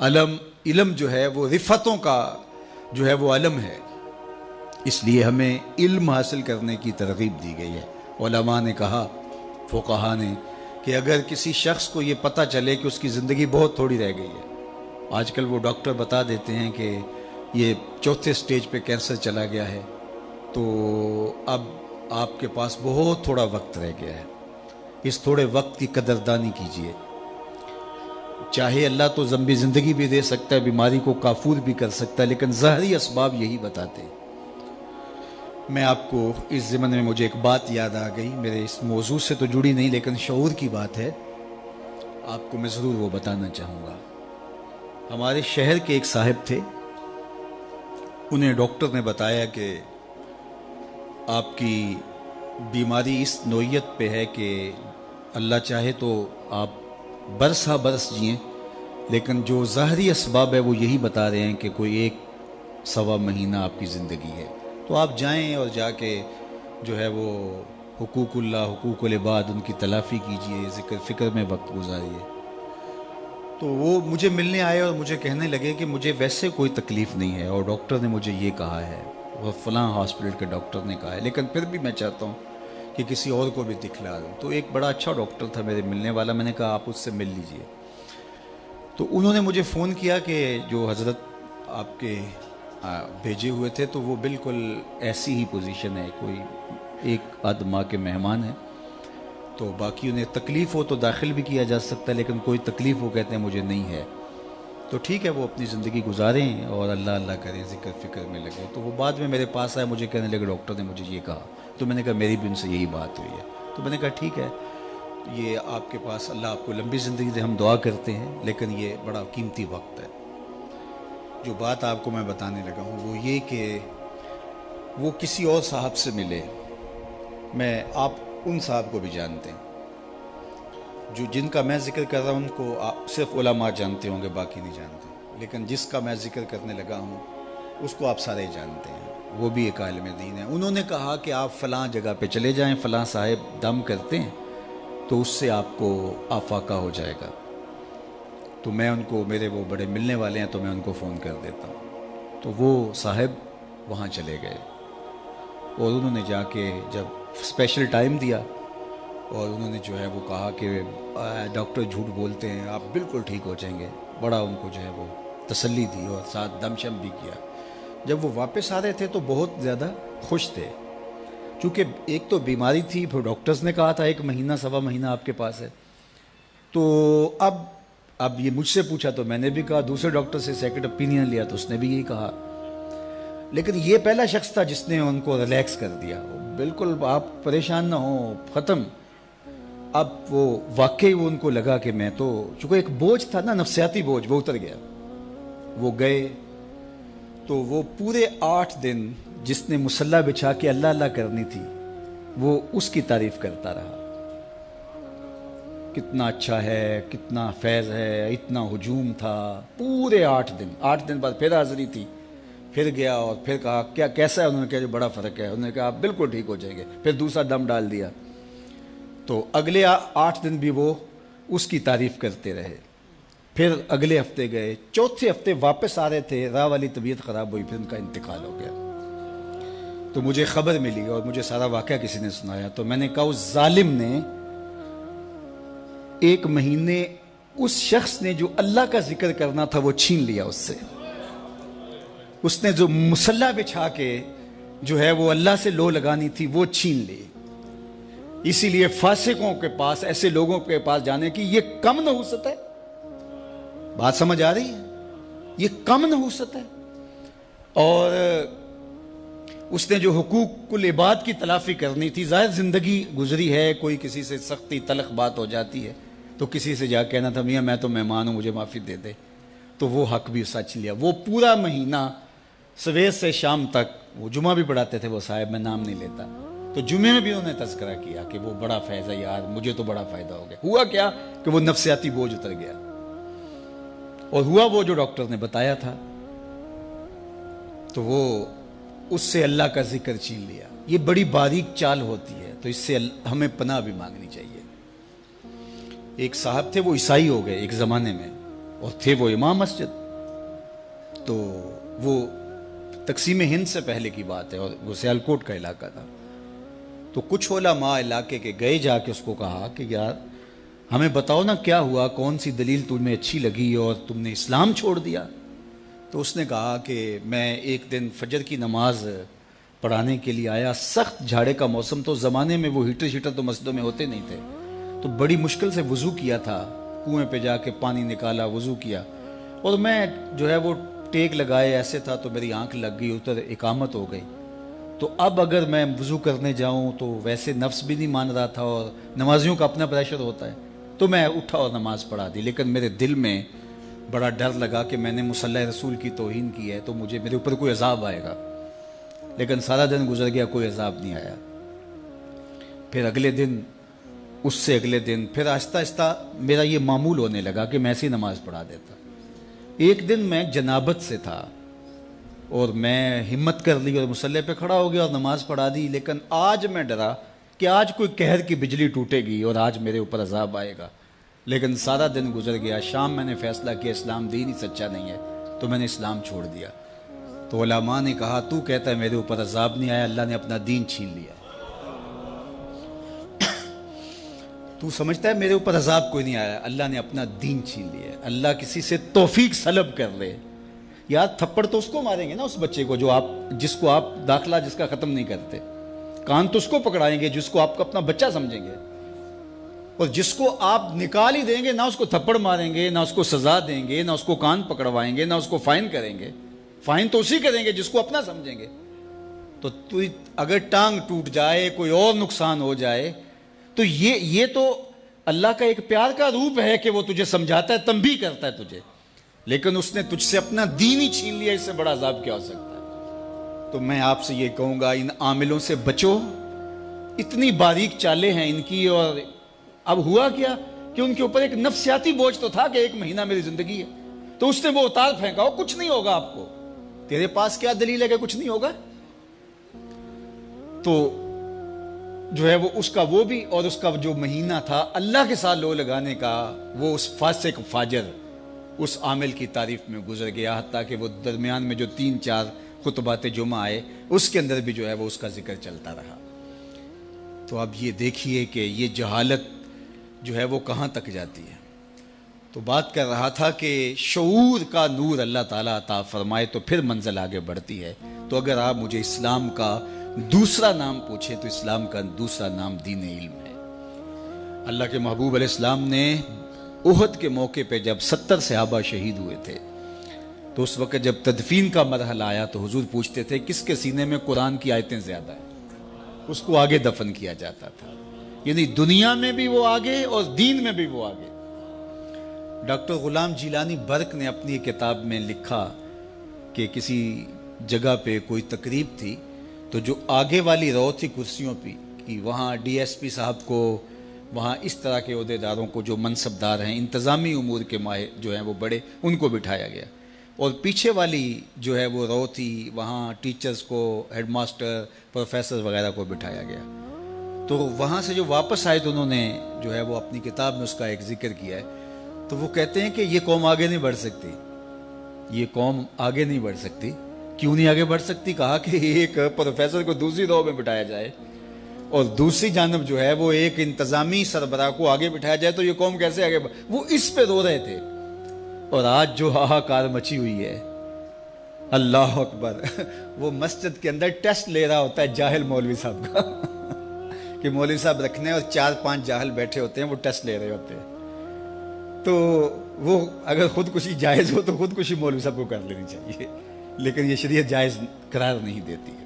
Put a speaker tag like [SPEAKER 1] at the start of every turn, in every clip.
[SPEAKER 1] علم جو ہے وہ رفتوں کا جو ہے وہ علم ہے، اس لیے ہمیں علم حاصل کرنے کی ترغیب دی گئی ہے۔ علماء نے کہا، فقہا نے، کہ اگر کسی شخص کو یہ پتہ چلے کہ اس کی زندگی بہت تھوڑی رہ گئی ہے، آج کل وہ ڈاکٹر بتا دیتے ہیں کہ یہ 4تھے سٹیج پہ کینسر چلا گیا ہے، تو اب آپ کے پاس بہت تھوڑا وقت رہ گیا ہے، اس تھوڑے وقت کی قدردانی کیجیے۔ چاہے اللہ تو لمبی زندگی بھی دے سکتا ہے، بیماری کو کافور بھی کر سکتا ہے، لیکن ظاہری اسباب یہی بتاتے ہیں۔ میں آپ کو اس ضمن میں مجھے ایک بات یاد آ گئی، میرے اس موضوع سے تو جڑی نہیں لیکن شعور کی بات ہے، آپ کو میں ضرور وہ بتانا چاہوں گا۔ ہمارے شہر کے ایک صاحب تھے، انہیں ڈاکٹر نے بتایا کہ آپ کی بیماری اس نوعیت پہ ہے کہ اللہ چاہے تو آپ برس ہا برس جئیں، لیکن جو ظاہری اسباب ہے وہ یہی بتا رہے ہیں کہ کوئی 1-1.25 مہینہ آپ کی زندگی ہے، تو آپ جائیں اور جا کے جو ہے وہ حقوق اللہ، حقوق العباد، ان کی تلافی کیجئے، ذکر فکر میں وقت گزاریے۔ تو وہ مجھے ملنے آئے اور مجھے کہنے لگے کہ مجھے ویسے کوئی تکلیف نہیں ہے، اور ڈاکٹر نے مجھے یہ کہا ہے، اور فلاں ہاسپٹل کے ڈاکٹر نے کہا ہے، لیکن پھر بھی میں چاہتا ہوں کہ کسی اور کو بھی دکھلا دوں۔ تو ایک بڑا اچھا ڈاکٹر تھا میرے ملنے والا، میں نے کہا آپ اس سے مل لیجئے۔ تو انہوں نے مجھے فون کیا کہ جو حضرت آپ کے بھیجے ہوئے تھے تو وہ بالکل ایسی ہی پوزیشن ہے، کوئی 1-8 ماہ کے مہمان ہیں، تو باقی انہیں تکلیف ہو تو داخل بھی کیا جا سکتا ہے، لیکن کوئی تکلیف وہ کہتے ہیں مجھے نہیں ہے، تو ٹھیک ہے وہ اپنی زندگی گزاریں اور اللہ اللہ کریں، ذکر فکر میں لگے۔ تو وہ بعد میں میرے پاس آئے، مجھے کہنے لگے ڈاکٹر نے مجھے یہ کہا، تو میں نے کہا میری بھی ان سے یہی بات ہوئی ہے، تو میں نے کہا ٹھیک ہے، یہ آپ کے پاس اللہ آپ کو لمبی زندگی دے، ہم دعا کرتے ہیں، لیکن یہ بڑا قیمتی وقت ہے۔ جو بات آپ کو میں بتانے لگا ہوں وہ یہ کہ وہ کسی اور صاحب سے ملے، میں آپ ان صاحب کو بھی جانتے ہیں، جو جن کا میں ذکر کر رہا ہوں ان کو صرف علماء جانتے ہوں گے، باقی نہیں جانتے، لیکن جس کا میں ذکر کرنے لگا ہوں اس کو آپ سارے جانتے ہیں، وہ بھی ایک عالم دین ہے۔ انہوں نے کہا کہ آپ فلاں جگہ پہ چلے جائیں، فلاں صاحب دم کرتے ہیں تو اس سے آپ کو آفاقہ ہو جائے گا۔ تو میں ان کو، میرے وہ بڑے ملنے والے ہیں تو میں ان کو فون کر دیتا ہوں، تو وہ صاحب وہاں چلے گئے اور انہوں نے جا کے جب اسپیشل ٹائم دیا اور انہوں نے جو ہے وہ کہا کہ ڈاکٹر جھوٹ بولتے ہیں، آپ بالکل ٹھیک ہو جائیں گے، بڑا ان کو جو ہے وہ تسلی دی اور ساتھ دم شم بھی کیا۔ جب وہ واپس آ رہے تھے تو بہت زیادہ خوش تھے، چونکہ ایک تو بیماری تھی، پھر ڈاکٹرز نے کہا تھا 1 مہینہ 1.25 مہینہ آپ کے پاس ہے، تو اب یہ مجھ سے پوچھا تو میں نے بھی کہا، دوسرے ڈاکٹر سے سیکنڈ اوپینین لیا تو اس نے بھی یہی کہا، لیکن یہ پہلا شخص تھا جس نے ان کو ریلیکس کر دیا، بالکل آپ پریشان نہ ہوں، ختم۔ اب وہ واقعی وہ ان کو لگا کہ میں تو، چونکہ ایک بوجھ تھا نا، نفسیاتی بوجھ، وہ اتر گیا۔ وہ گئے تو وہ پورے 8 دن جس نے مصلی بچھا کے اللہ اللہ کرنی تھی وہ اس کی تعریف کرتا رہا، کتنا اچھا ہے، کتنا فیض ہے، اتنا ہجوم تھا، پورے 8 دن بعد پھر حاضری تھی، پھر گیا اور پھر کہا کیا کیسا ہے، انہوں نے کہا جو بڑا فرق ہے، انہوں نے کہا آپ بالکل ٹھیک ہو جائیں گے، پھر دوسرا دم ڈال دیا۔ تو اگلے 8 دن بھی وہ اس کی تعریف کرتے رہے، پھر اگلے ہفتے گئے، چوتھے ہفتے واپس آ رہے تھے، راہ والی طبیعت خراب ہوئی، پھر ان کا انتقال ہو گیا۔ تو مجھے خبر ملی اور مجھے سارا واقعہ کسی نے سنایا، تو میں نے کہا اس ظالم نے 1 مہینے اس شخص نے جو اللہ کا ذکر کرنا تھا وہ چھین لیا اس سے، اس نے جو مصلی بچھا کے جو ہے وہ اللہ سے لو لگانی تھی وہ چھین لی۔ اسی لیے فاسقوں کے پاس، ایسے لوگوں کے پاس جانے کی یہ کم نحوست ہے، بات سمجھ آ رہی ہے، یہ کم نحوست ہے۔ اور اس نے جو حقوق العباد کی تلافی کرنی تھی، ظاہر زندگی گزری ہے، کوئی کسی سے سختی تلخ بات ہو جاتی ہے تو کسی سے جا کہنا تھا میاں میں تو مہمان ہوں مجھے معافی دے دے، تو وہ حق بھی سچ لیا۔ وہ پورا مہینہ سویر سے شام تک، وہ جمعہ بھی پڑھاتے تھے وہ صاحب، میں نام نہیں لیتا، تو جمعے میں بھی انہوں نے تذکرہ کیا کہ وہ بڑا فیض ہے یار، مجھے تو بڑا فائدہ ہو گیا۔ ہوا کیا کہ وہ نفسیاتی بوجھ اتر گیا، اور ہوا وہ جو ڈاکٹر نے بتایا تھا، تو وہ اس سے اللہ کا ذکر چھین لیا۔ یہ بڑی باریک چال ہوتی ہے، تو اس سے ہمیں پناہ بھی مانگنی چاہیے۔ ایک صاحب تھے وہ عیسائی ہو گئے ایک زمانے میں، اور تھے وہ امام مسجد. تو وہ تقسیم ہند سے پہلے کی بات ہے اور وہ سیالکوٹ کا علاقہ تھا. تو کچھ علماء علاقے کے گئے, جا کے اس کو کہا کہ یار ہمیں بتاؤ نا کیا ہوا, کون سی دلیل تمہیں اچھی لگی اور تم نے اسلام چھوڑ دیا. تو اس نے کہا کہ میں ایک دن فجر کی نماز پڑھانے کے لیے آیا, سخت جھاڑے کا موسم, تو زمانے میں وہ ہیٹر شیٹر تو مسجدوں میں ہوتے نہیں تھے, تو بڑی مشکل سے وضو کیا تھا, کنویں پہ جا کے پانی نکالا, وضو کیا, اور میں جو ہے وہ ٹیک لگائے ایسے تھا تو میری آنکھ لگ گئی, ادھر اقامت ہو گئی. تو اب اگر میں وضو کرنے جاؤں تو ویسے نفس بھی نہیں مان رہا تھا اور نمازیوں کا اپنا پریشر ہوتا ہے, تو میں اٹھا اور نماز پڑھا دی. لیکن میرے دل میں بڑا ڈر لگا کہ میں نے مصلی رسول کی توہین کی ہے تو میرے اوپر کوئی عذاب آئے گا. لیکن سارا دن گزر گیا, کوئی عذاب نہیں آیا. پھر اگلے دن, اس سے اگلے دن, پھر آہستہ آہستہ میرا یہ معمول ہونے لگا کہ میں ایسی نماز پڑھا دیتا. ایک دن میں جنابت سے تھا اور میں ہمت کر لی اور مصلی پہ کھڑا ہو گیا اور نماز پڑھا دی. لیکن آج میں ڈرا کہ آج کوئی قہر کی بجلی ٹوٹے گی اور آج میرے اوپر عذاب آئے گا. لیکن سارا دن گزر گیا. شام میں نے فیصلہ کیا اسلام دین ہی سچا نہیں ہے, تو میں نے اسلام چھوڑ دیا. تو علماء نے کہا تو کہتا ہے میرے اوپر عذاب نہیں آیا, اللہ نے اپنا دین چھین لیا. تو سمجھتا ہے میرے اوپر عذاب کوئی نہیں آیا, اللہ نے اپنا دین چھین لیا. اللہ کسی سے توفیق سلب کر لے, یار تھپڑ تو اس کو ماریں گے نا, اس بچے کو جس کو آپ داخلہ جس کا ختم نہیں کرتے. کان تو اس کو پکڑائیں گے جس کو آپ کا اپنا بچہ سمجھیں گے, اور جس کو آپ نکال ہی دیں گے نہ اس کو تھپڑ ماریں گے, نہ اس کو سزا دیں گے, نہ اس کو کان پکڑوائیں گے, نہ اس کو فائن کریں گے. فائن تو اسی کریں گے جس کو اپنا سمجھیں گے. تو اگر ٹانگ ٹوٹ جائے, کوئی اور نقصان ہو جائے, تو یہ تو اللہ کا ایک پیار کا روپ ہے کہ وہ تجھے سمجھاتا ہے, تنبیہ کرتا ہے تجھے. لیکن اس نے تجھ سے اپنا دین ہی چھین لیا, اس سے بڑا عذاب کیا ہو سکتا ہے. تو میں آپ سے یہ کہوں گا, ان عاملوں سے بچو. اتنی باریک چالیں ہیں ان کی. اور اب ہوا کیا کہ ان کے اوپر ایک نفسیاتی بوجھ تو تھا کہ 1 مہینہ میری زندگی ہے, تو اس نے وہ اتار پھینکا, کچھ نہیں ہوگا آپ کو. تیرے پاس کیا دلیل ہے کہ کچھ نہیں ہوگا؟ تو جو ہے وہ اس کا وہ بھی, اور اس کا جو مہینہ تھا اللہ کے ساتھ لو لگانے کا, وہ اس فاسق فاجر اس عامل کی تعریف میں گزر گیا. حتیٰ کہ وہ درمیان میں جو 3-4 خطبات جمعہ آئے اس کے اندر بھی جو ہے وہ اس کا ذکر چلتا رہا. تو اب یہ دیکھیے کہ یہ جہالت جو ہے وہ کہاں تک جاتی ہے. تو بات کر رہا تھا کہ شعور کا نور اللہ تعالیٰ عطا فرمائے تو پھر منزل آگے بڑھتی ہے. تو اگر آپ مجھے اسلام کا دوسرا نام پوچھیں تو اسلام کا دوسرا نام دین علم ہے. اللہ کے محبوب علیہ السلام نے احد کے موقع پہ جب 70 صحابہ شہید ہوئے تھے, تو اس وقت جب تدفین کا مرحلہ آیا تو حضور پوچھتے تھے کس کے سینے میں قرآن کی آیتیں زیادہ ہیں, اس کو آگے دفن کیا جاتا تھا. یعنی دنیا میں بھی وہ آگے اور دین میں بھی وہ آگے. ڈاکٹر غلام جیلانی برق نے اپنی کتاب میں لکھا کہ کسی جگہ پہ کوئی تقریب تھی, تو جو آگے والی رو تھی کرسیوں پہ کہ وہاں ڈی ایس پی صاحب کو, وہاں اس طرح کے عہدیداروں کو جو منصبدار ہیں, انتظامی امور کے ماہر جو ہیں وہ بڑے, ان کو بٹھایا گیا. اور پیچھے والی جو ہے وہ رو تھی, وہاں ٹیچرز کو, ہیڈ ماسٹر, پروفیسر وغیرہ کو بٹھایا گیا. تو وہاں سے جو واپس آئے تو انہوں نے جو ہے وہ اپنی کتاب میں اس کا ایک ذکر کیا ہے. تو وہ کہتے ہیں کہ یہ قوم آگے نہیں بڑھ سکتی, یہ قوم آگے نہیں بڑھ سکتی. کیوں نہیں آگے بڑھ سکتی؟ کہا کہ ایک پروفیسر کو دوسری رو میں بٹھایا جائے اور دوسری جانب جو ہے وہ ایک انتظامی سربراہ کو آگے بٹھایا جائے تو یہ قوم کیسے آگے وہ اس پہ رو رہے تھے. اور آج جو ہاہاکار مچی ہوئی ہے, اللہ اکبر, وہ مسجد کے اندر ٹیسٹ لے رہا ہوتا ہے جاہل مولوی صاحب کا کہ مولوی صاحب رکھنے اور 4-5 جاہل بیٹھے ہوتے ہیں, وہ ٹیسٹ لے رہے ہوتے ہیں. تو وہ اگر خودکشی جائز ہو تو خودکشی مولوی صاحب کو کر لینی چاہیے, لیکن یہ شریعت جائز قرار نہیں دیتی ہے.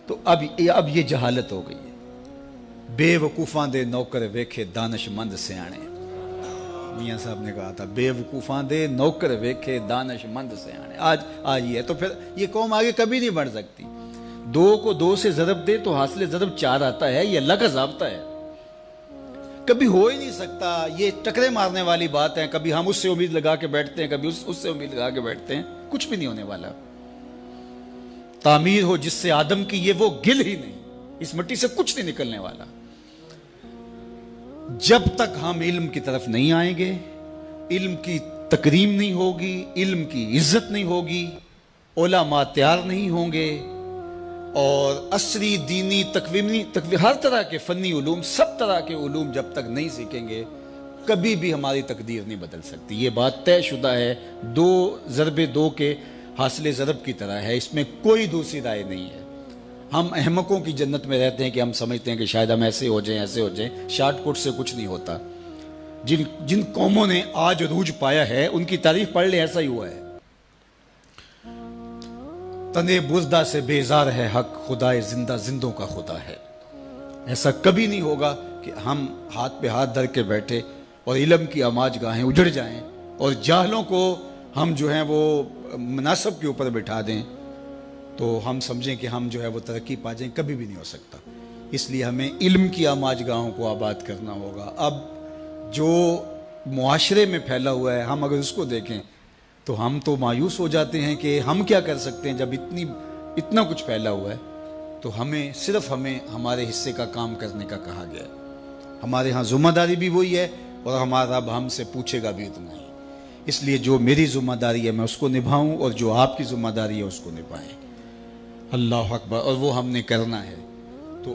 [SPEAKER 1] تو اب یہ جہالت ہو گئی ہے. بے وقوفاں دے نوکر ویکھے دانش مند سیانے, میاں صاحب نے کہا تھا بے وقوفاں دے نوکر ویکھے دانش مند سیانے. آج یہ ہے. تو پھر یہ قوم آگے کبھی نہیں بڑھ سکتی. 2 کو 2 سے ضرب دے تو حاصل ضرب 4 آتا ہے, یہ اللہ کا ضابطہ ہے, کبھی ہو ہی نہیں سکتا. یہ ٹکرے مارنے والی بات ہے, کبھی ہم اس سے امید لگا کے بیٹھتے ہیں, کبھی اس سے امید لگا کے بیٹھتے ہیں, کچھ بھی نہیں ہونے والا. تعمیر ہو جس سے آدم کی, یہ وہ گل ہی نہیں, اس مٹی سے کچھ نہیں نکلنے والا. جب تک ہم علم کی طرف نہیں آئیں گے, علم کی تکریم نہیں ہوگی، علم کی عزت نہیں ہوگی، علماء تیار نہیں ہوں گے، اور عصری دینی تکوینی ہر طرح کے فنی علوم، سب طرح کے علوم جب تک نہیں سیکھیں گے کبھی بھی ہماری تقدیر نہیں بدل سکتی. یہ بات طے شدہ ہے، 2 ضرب 2 کے حاصل ضرب کی طرح ہے، اس میں کوئی دوسری رائے نہیں ہے. ہم احمقوں کی جنت میں رہتے ہیں کہ ہم سمجھتے ہیں کہ شاید ہم ایسے ہو جائیں ایسے ہو جائیں، شارٹ کٹ سے کچھ نہیں ہوتا. جن قوموں نے آج عروج پایا ہے ان کی تاریخ پڑھ لیں، ایسا ہی ہوا ہے. تنے بزدہ سے بیزار ہے حق، خدائے زندہ زندوں کا خدا ہے. ایسا کبھی نہیں ہوگا کہ ہم ہاتھ پہ ہاتھ دھر کے بیٹھے اور علم کی آماج گاہیں اجڑ جائیں اور جاہلوں کو ہم جو ہیں وہ مناصب کے اوپر بٹھا دیں تو ہم سمجھیں کہ ہم جو ہے وہ ترقی پا جائیں. کبھی بھی نہیں ہو سکتا. اس لیے ہمیں علم کی آماج گاہوں کو آباد کرنا ہوگا. اب جو معاشرے میں پھیلا ہوا ہے ہم اگر اس کو دیکھیں تو ہم تو مایوس ہو جاتے ہیں کہ ہم کیا کر سکتے ہیں جب اتنا کچھ پھیلا ہوا ہے. تو صرف ہمیں ہمارے حصے کا کام کرنے کا کہا گیا ہے. ہمارے ہاں ذمہ داری بھی وہی ہے اور ہمارا رب ہم سے پوچھے گا بھی اتنا ہی. اس لیے جو میری ذمہ داری ہے میں اس کو نبھاؤں اور جو آپ کی ذمہ داری ہے اس کو نبھائیں. اللہ اکبر. اور وہ ہم نے کرنا ہے. تو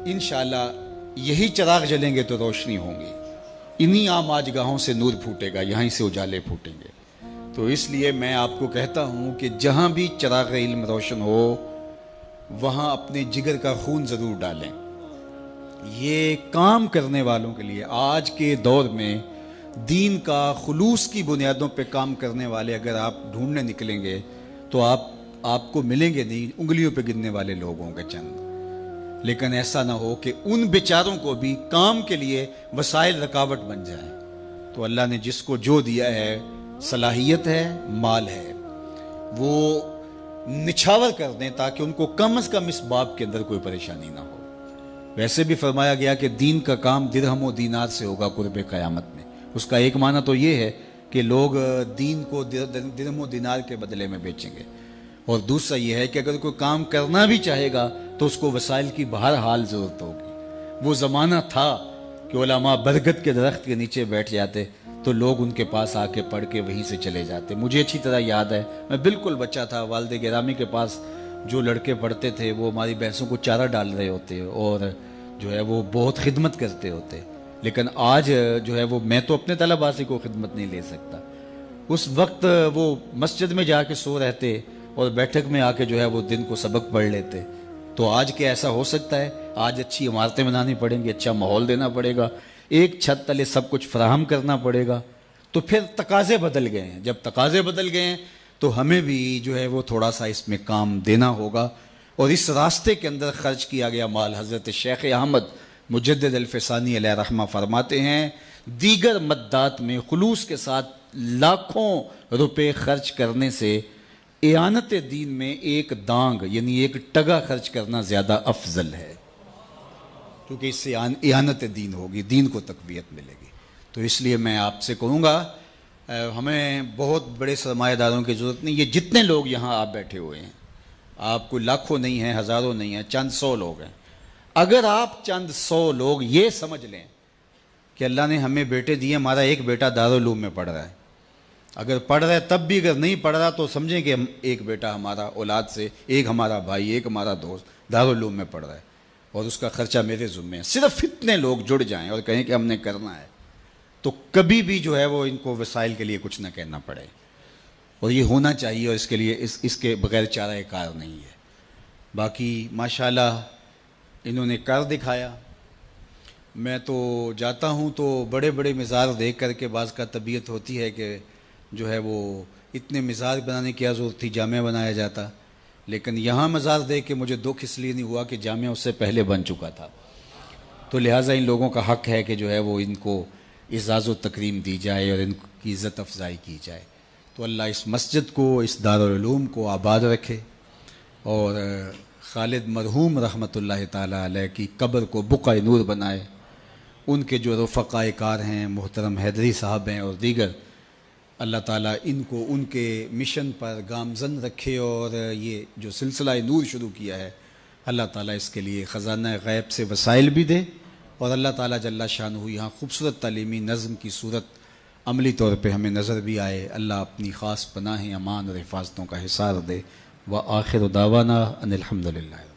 [SPEAKER 1] انشاءاللہ یہی چراغ جلیں گے تو روشنی ہوں گی. انہی آماج گاہوں سے نور پھوٹے گا، یہیں سے اجالے پھوٹیں گے. تو اس لیے میں آپ کو کہتا ہوں کہ جہاں بھی چراغ علم روشن ہو وہاں اپنے جگر کا خون ضرور ڈالیں. یہ کام کرنے والوں کے لیے آج کے دور میں دین کا خلوص کی بنیادوں پہ کام کرنے والے اگر آپ ڈھونڈنے نکلیں گے تو آپ کو ملیں گے نہیں، انگلیوں پہ گننے والے لوگوں کے چند. لیکن ایسا نہ ہو کہ ان بیچاروں کو بھی کام کے لیے وسائل رکاوٹ بن جائیں. تو اللہ نے جس کو جو دیا ہے، صلاحیت ہے، مال ہے، وہ نچھاور کر دیں تاکہ ان کو کم از کم اس باب کے اندر کوئی پریشانی نہ ہو. ویسے بھی فرمایا گیا کہ دین کا کام درہم و دینار سے ہوگا قرب قیامت میں. اس کا ایک معنی تو یہ ہے کہ لوگ دین کو درہم و دینار کے بدلے میں بیچیں گے، اور دوسرا یہ ہے کہ اگر کوئی کام کرنا بھی چاہے گا تو اس کو وسائل کی بہرحال ضرورت ہوگی. وہ زمانہ تھا کہ علماء برگد کے درخت کے نیچے بیٹھ جاتے تو لوگ ان کے پاس آ کے پڑھ کے وہیں سے چلے جاتے. مجھے اچھی طرح یاد ہے، میں بالکل بچہ تھا، والد گرامی کے پاس جو لڑکے پڑھتے تھے وہ ہماری بھینسوں کو چارہ ڈال رہے ہوتے اور جو ہے وہ بہت خدمت کرتے ہوتے. لیکن آج جو ہے وہ میں تو اپنے طلباء سے کوئی خدمت نہیں لے سکتا. اس وقت وہ مسجد میں جا کے سو رہتے اور بیٹھک میں آ کے جو ہے وہ دن کو سبق پڑھ لیتے. تو آج کیا ایسا ہو سکتا ہے؟ آج اچھی عمارتیں بنانی پڑیں گی، اچھا ماحول دینا پڑے گا، ایک چھت تلے سب کچھ فراہم کرنا پڑے گا. تو پھر تقاضے بدل گئے ہیں. جب تقاضے بدل گئے ہیں تو ہمیں بھی جو ہے وہ تھوڑا سا اس میں کام دینا ہوگا. اور اس راستے کے اندر خرچ کیا گیا مال، حضرت شیخ احمد مجدد الفسانی علیہ رحمہ فرماتے ہیں دیگر مدات میں خلوص کے ساتھ لاکھوں روپے خرچ کرنے سے اعانت دین میں ایک دانگ یعنی ایک ٹگا خرچ کرنا زیادہ افضل ہے، کیونکہ اس سے اعانت دین ہوگی، دین کو تقویت ملے گی. تو اس لیے میں آپ سے کہوں گا ہمیں بہت بڑے سرمایہ داروں کی ضرورت نہیں. یہ جتنے لوگ یہاں آپ بیٹھے ہوئے ہیں، آپ کو لاکھوں نہیں ہیں، ہزاروں نہیں ہیں، چند 100 لوگ ہیں. اگر آپ چند 100 لوگ یہ سمجھ لیں کہ اللہ نے ہمیں بیٹے دیے، ہمارا ایک بیٹا دارالعلوم میں پڑھ رہا ہے، اگر پڑھ رہا ہے تب بھی اگر نہیں پڑھ رہا تو سمجھیں کہ ایک بیٹا ہمارا اولاد سے، ایک ہمارا بھائی، ایک ہمارا دوست دارالعلوم میں پڑھ رہا ہے اور اس کا خرچہ میرے ذمہ ہے. صرف اتنے لوگ جڑ جائیں اور کہیں کہ ہم نے کرنا ہے تو کبھی بھی جو ہے وہ ان کو وسائل کے لیے کچھ نہ کہنا پڑے. اور یہ ہونا چاہیے، اور اس کے لیے اس کے بغیر چارہ کار نہیں ہے. باقی ماشاءاللہ انہوں نے کر دکھایا. میں تو جاتا ہوں تو بڑے بڑے مزار دیکھ کر کے بعض کا طبیعت ہوتی ہے کہ جو ہے وہ اتنے مزار بنانے کی ضرورت تھی، جامعہ بنایا جاتا. لیکن یہاں مزار دیکھ کے مجھے دکھ اس لیے نہیں ہوا کہ جامعہ اس سے پہلے بن چکا تھا. تو لہٰذا ان لوگوں کا حق ہے کہ جو ہے وہ ان کو اعزاز و تکریم دی جائے اور ان کی عزت افزائی کی جائے. تو اللہ اس مسجد کو، اس دارالعلوم کو آباد رکھے اور خالد مرحوم رحمۃ اللہ تعالیٰ علیہ کی قبر کو بقعہ نور بنائے. ان کے جو رفقائے کار ہیں، محترم حیدری صاحب ہیں اور دیگر، اللہ تعالیٰ ان کو ان کے مشن پر گامزن رکھے اور یہ جو سلسلہ نور شروع کیا ہے اللہ تعالیٰ اس کے لیے خزانہ غیب سے وسائل بھی دے. اور اللہ تعالیٰ جل شانہ یہاں خوبصورت تعلیمی نظم کی صورت عملی طور پہ ہمیں نظر بھی آئے، اللہ اپنی خاص پناہ امان اور حفاظتوں کا حصار دے۔ وآخر دعوانا ان الحمد للہ۔